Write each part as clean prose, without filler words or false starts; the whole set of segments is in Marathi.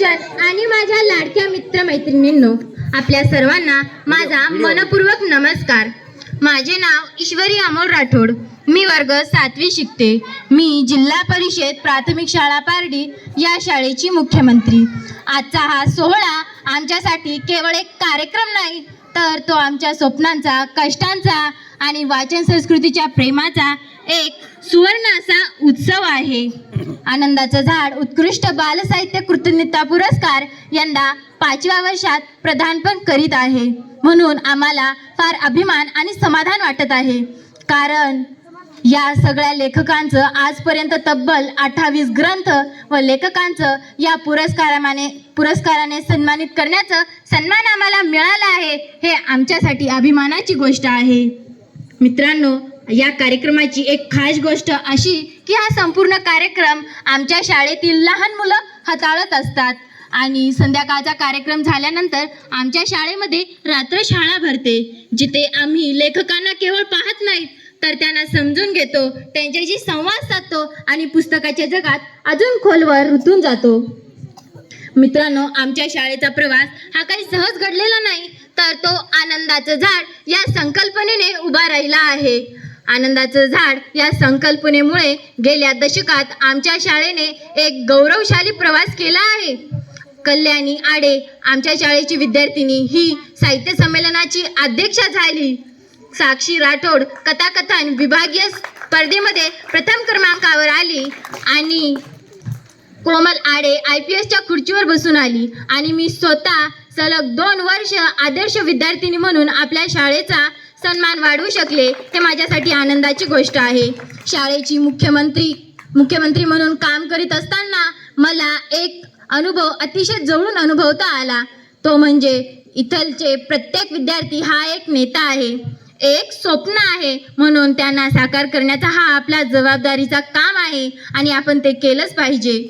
शिक्षक आणि माझ्या लाडक्या मित्रमैत्रिणींनो, आपल्या सर्वांना माझा मनपूर्वक नमस्कार. माझे नाव ईश्वरी अमोल राठोड. मी वर्ग 7वी शिकते. मी जिल्हा परिषद प्राथमिक शाळा पारडी या शाळेची मुख्यमंत्री. आजचा हा सोहळा आमच्यासाठी केवळ एक कार्यक्रम नाही, तर तो आमच्या स्वप्नांचा, कष्टांचा आणि वाचन संस्कृतीच्या प्रेमाचा एक सुवर्ण असा उत्सव आहे. आनंदाचं झाड उत्कृष्ट बालसाहित्य कृतज्ञता पुरस्कार यंदा 5व्या वर्षात प्रदानपण करीत आहे. म्हणून आम्हाला फार अभिमान आणि समाधान वाटत आहे, कारण या सगळ्या लेखकांचं आजपर्यंत तब्बल 28 ग्रंथ व लेखकांचं या पुरस्काराने सन्मानित करण्याचा सन्मान आम्हाला मिळाला आहे. हे आमच्यासाठी अभिमानाची गोष्ट आहे. मित्रांनो, या कार्यक्रमाची एक खास गोष्ट अशी की हा संपूर्ण कार्यक्रम आमच्या शाळेतील लहान मुलं हाताळत असतात आणि संध्याकाळचा कार्यक्रम झाल्यानंतर आमच्या शाळेमध्ये रात्रशाळा भरते, जिथे आम्ही लेखकांना केवळ पाहत नाही तर त्यांना समजून घेतो, त्यांच्याशी संवाद साधतो आणि पुस्तकाच्या जगात अजून खोलवर रुतून जातो. मित्रांनो, आमच्या शाळेचा प्रवास हा काही सहज घडलेला नाही, तर तो आनंदाचं झाड या संकल्पनेने उभा राहिला आहे. आनंदाचं झाड या संकल्पनेमुळे गेल्या दशकात आमच्या शाळेने एक गौरवशाली प्रवास केला आहे. कल्याणी आडे, आमच्या शाळेची विद्यार्थिनी, ही साहित्य संमेलनाची अध्यक्षा झाली. साक्षी राठोड कथाकथन विभागीय स्पर्धेमध्ये प्रथम क्रमांकावर आली आणि कोमल आडे IPSच्या खुर्चीवर बसून आली. आणि मी स्वतः सलग 2 वर्ष आदर्श विद्यार्थिनी म्हणून आपल्या शाळेचा सन्मान वाढवू शकले, हे माझ्यासाठी आनंदाची गोष्ट आहे. शाळेची मुख्यमंत्री म्हणून काम करीत असताना मला एक अनुभव अतिशय जवळून अनुभवता आला. तो म्हणजे इथलचे प्रत्येक विद्यार्थी हा एक नेता आहे, एक स्वप्न आहे, म्हणून त्यांना साकार करण्याचा हा आपला जबाबदारीचा काम आहे आणि आपण ते केलंच पाहिजे.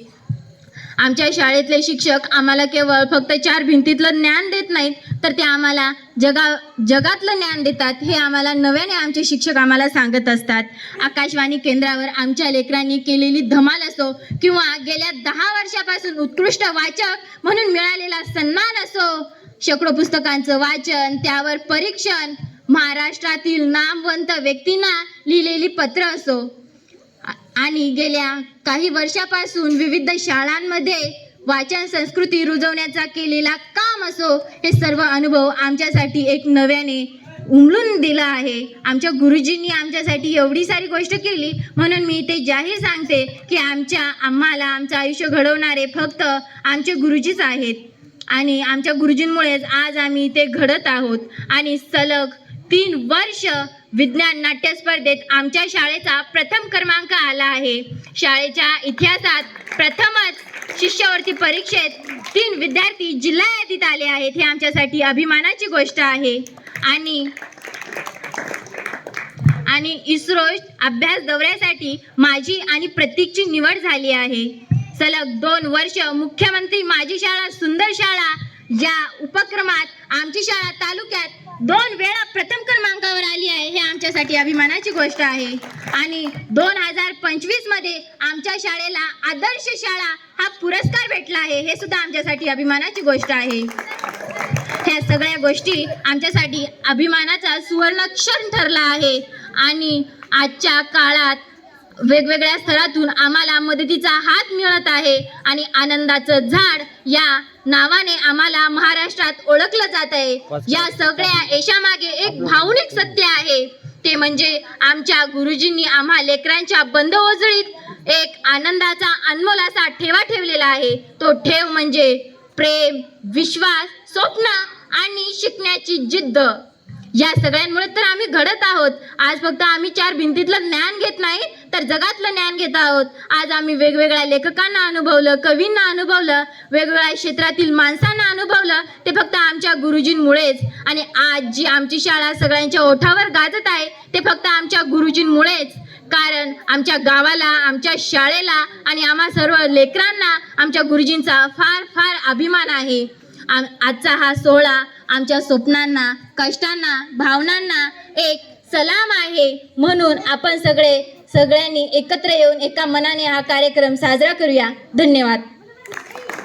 आमच्या शाळेतले शिक्षक आम्हाला केवळ फक्त 4 भिंतीतलं ज्ञान देत नाहीत, तर ते आम्हाला जगातलं ज्ञान देतात. हे आम्हाला नव्याने आमचे शिक्षक आम्हाला सांगत असतात. आकाशवाणी केंद्रावर आमच्या लेकरांनी केलेली धमाल असो किंवा गेल्या 10 वर्षापासून उत्कृष्ट वाचक म्हणून मिळालेला सन्मान असो, शेकडो पुस्तकांचं वाचन, त्यावर परीक्षण, महाराष्ट्रातील नामवंत व्यक्तींना लिहिलेली पत्र असो आणि गेल्या काही वर्षापासून विविध शाळांमध्ये वाचन संस्कृती रुजवण्याचा केलेला काम असो, हे सर्व अनुभव आमच्यासाठी एक नव्याने उमलून दिला आहे. आमच्या गुरुजींनी आमच्यासाठी एवढी सारी गोष्ट केली, म्हणून मी ते जाहीर सांगते की आम्हाला आमचं आयुष्य घडवणारे फक्त आमचे गुरुजीच आहेत आणि आमच्या गुरुजींमुळेच आज आम्ही ते घडत आहोत. आणि सलग 3 वर्ष विज्ञान नाट्य स्पर्धेत आमच्या शाळेचा प्रथम क्रमांक आला आहे. शाळेच्या इतिहासात प्रथमच शिष्यवृत्ती परीक्षेत 3 विद्यार्थी जिल्हा यादीत आले आहेत. हे आमच्यासाठी अभिमानाची गोष्ट आहे. आणि इस्रो अभ्यास दौऱ्यासाठी माझी आणि प्रतीकची निवड झाली आहे. सलग 2 वर्ष मुख्यमंत्री माझी शाळा सुंदर शाळा ज्या उपक्रमात आमची शाळा तालुक्यात 2 वेळा प्रथम क्रमांकावर आली आहे, हे आमच्यासाठी अभिमानाची गोष्ट आहे. आणि 2025 मध्ये आमच्या शाळेला आदर्श शाळा हा पुरस्कार भेटला आहे, हे सुद्धा आमच्यासाठी अभिमानाची गोष्ट आहे. ह्या सगळ्या गोष्टी आमच्यासाठी अभिमानाचा सुवर्ण क्षण ठरला आहे. आणि आजच्या काळात वेगवेगळ्या स्तरातून आम्हाला मदतीचा हात मिळत आहे आणि आनंदाचं झाड या नावाने आम्हाला महाराष्ट्रात ओळखलं जात आहे. या सगळ्या यशामागे एक भावनिक सत्य आहे, ते म्हणजे आमच्या गुरुजींनी आम्हा लेकरांच्या बंधओजळीत एक आनंदाचा अनमोल असा ठेवा ठेवलेला आहे. तो ठेव म्हणजे प्रेम, विश्वास, स्वप्न आणि शिकण्याची जिद्द. या सगळ्यांमुळे तर आम्ही घडत आहोत. आज फक्त आम्ही 4 भिंतीतलं ज्ञान घेत नाही, तर जगातलं ज्ञान घेत आहोत. आज आम्ही वेगवेगळ्या लेखकांना अनुभवलं, कवींना अनुभवलं, वेगवेगळ्या क्षेत्रातील माणसांना अनुभवलं, ते फक्त आमच्या गुरुजींमुळेच. आणि आज जी आमची शाळा सगळ्यांच्या ओठावर गाजत आहे, ते फक्त आमच्या गुरुजींमुळेच. कारण आमच्या गावाला, आमच्या शाळेला आणि आम्हा सर्व लेकरांना आमच्या गुरुजींचा फार फार अभिमान आहे. आजचा हा सोहळा आमच्या स्वप्नांना, कष्टांना, भावनांना एक सलाम आहे. म्हणून आपण सगळ्यांनी एकत्र येऊन एका मनाने हा कार्यक्रम साजरा करूया. धन्यवाद.